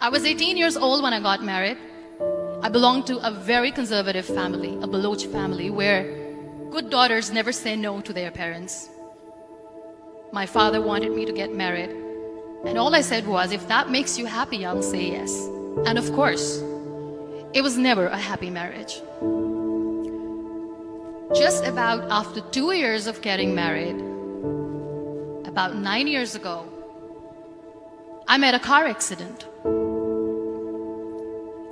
I was 18 years old when I got married. I belonged to a very conservative family, a Baloch family, where good daughters never say no to their parents. My father wanted me to get married, and all I said was, if that makes you happy, I'll say yes. And of course, it was never a happy marriage. Just about after 2 years of getting married, about 9 years ago, I met a car accident.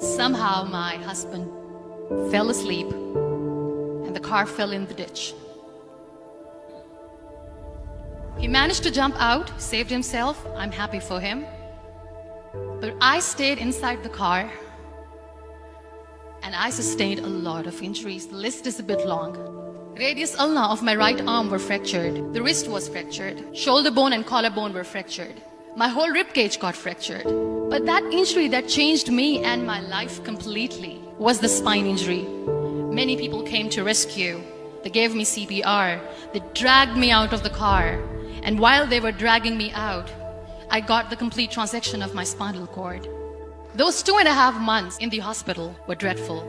Somehow my husband fell asleep and the car fell in the ditch. He managed to jump out, saved himself. I'm happy for him. But I stayed inside the car and I sustained a lot of injuries. The list is a bit long. Radius ulna of my right arm were fractured. The wrist was fractured. Shoulder bone and collarbone were fractured. My whole rib cage got fractured. But that injury that changed me and my life completely was the spine injury. Many people came to rescue. They gave me CPR. They dragged me out of the car. And while they were dragging me out, I got the complete transection of my spinal cord. Those 2.5 months in the hospital were dreadful.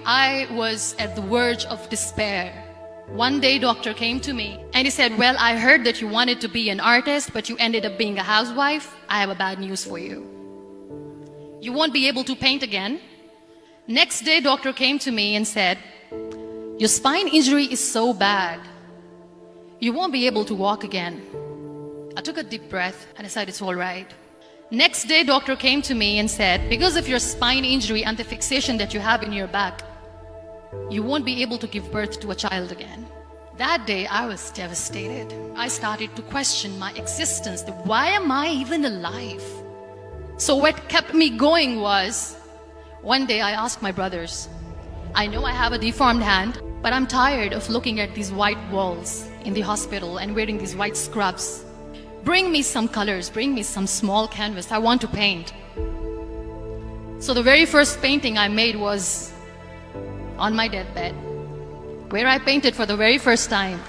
I was at the verge of despair. One day, doctor came to me and he said, well, I heard that you wanted to be an artist, but you ended up being a housewife. I have a bad news for you. You won't be able to paint again. Next day, doctor came to me and said, your spine injury is so bad, you won't be able to walk again. I took a deep breath and I said, it's all right. Next day, doctor came to me and said, because of your spine injury and the fixation that you have in your back, you won't be able to give birth to a child again. That day, I was devastated. I started to question my existence. Why am I even alive? So what kept me going was, one day I asked my brothers, I know I have a deformed hand, but I'm tired of looking at these white walls in the hospital and wearing these white scrubs. Bring me some colors, bring me some small canvas. I want to paint. So the very first painting I made was on my deathbed, where I painted for the very first time.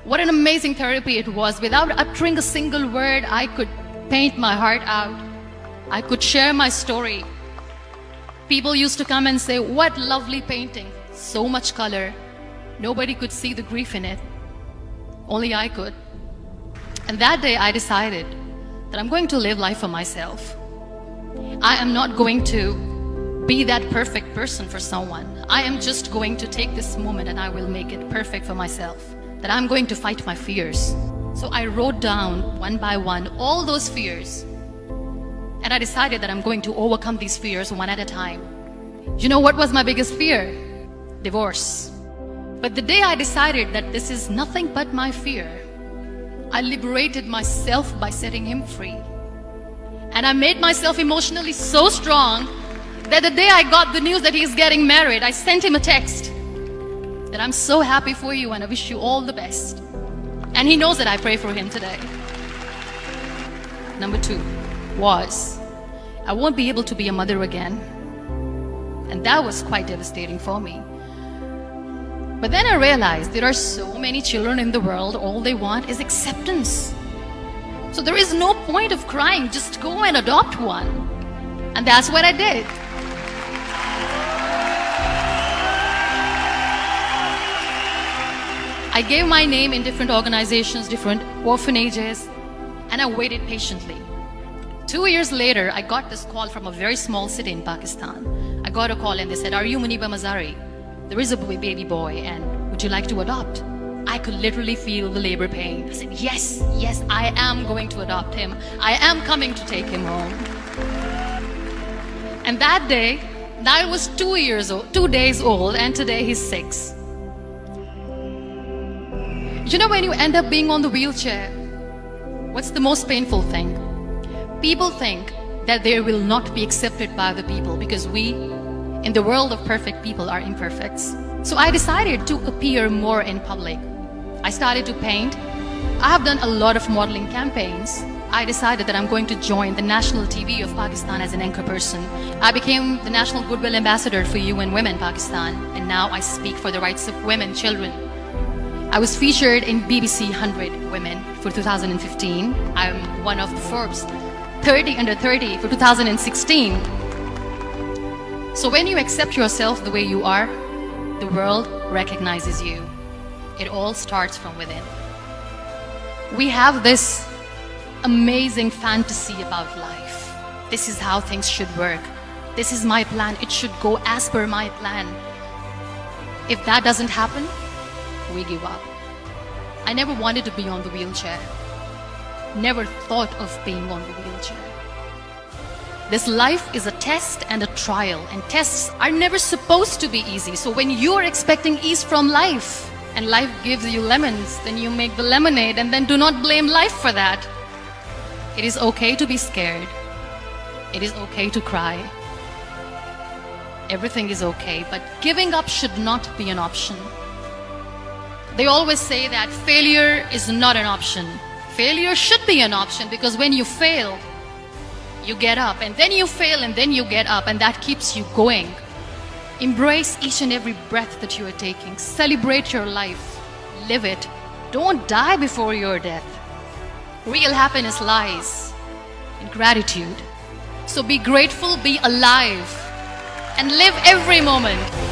What an amazing therapy it was. Without uttering a single word, I could paint my heart out. I could share my story. People used to come and say, what lovely painting, so much color. Nobody could see the grief in it. Only I could. And that day I decided that I'm going to live life for myself. I am not going to be that perfect person for someone. I am just going to take this moment and I will make it perfect for myself. That I'm going to fight my fears. So I wrote down one by one all those fears. And I decided that I'm going to overcome these fears one at a time. You know what was my biggest fear? Divorce. But the day I decided that this is nothing but my fear, I liberated myself by setting him free. And I made myself emotionally so strong that the day I got the news that he's getting married, I sent him a text that I'm so happy for you and I wish you all the best. And he knows that I pray for him today. Number 2 was, I won't be able to be a mother again. And that was quite devastating for me. But then I realized there are so many children in the world, all they want is acceptance. So there is no point of crying, just go and adopt one. And that's what I did. I gave my name in different organizations, different orphanages, and I waited patiently. 2 years later, I got this call from a very small city in Pakistan. I got a call and they said, are you Muniba Muzari? There is a baby boy and would you like to adopt? I could literally feel the labor pain. I said, yes, yes, I am going to adopt him. I am coming to take him home. And that day, I was 2 days old, and today he's 6. You know, when you end up being on the wheelchair, what's the most painful thing? People think that they will not be accepted by the people because we, in the world of perfect people, are imperfects. So I decided to appear more in public. I started to paint. I have done a lot of modeling campaigns. I decided that I'm going to join the national TV of Pakistan as an anchor person. I became the National Goodwill Ambassador for UN Women Pakistan, and now I speak for the rights of women, children. I was featured in BBC 100 Women for 2015. I'm one of the Forbes 30 under 30 for 2016. So when you accept yourself the way you are, the world recognizes you. It all starts from within. We have this amazing fantasy about life. This is how things should work. This is my plan. It should go as per my plan. If that doesn't happen, we give up. I never wanted to be on the wheelchair. Never thought of being on the wheelchair. This life is a test and a trial, and tests are never supposed to be easy. So when you're expecting ease from life, and life gives you lemons, then you make the lemonade, and then do not blame life for that. It is okay to be scared. It is okay to cry. Everything is okay, but giving up should not be an option. They always say that failure is not an option. Failure should be an option, because when you fail, you get up, and then you fail, and then you get up, and that keeps you going. Embrace each and every breath that you are taking. Celebrate your life. Live it. Don't die before your death. Real happiness lies in gratitude. So be grateful, be alive, and live every moment.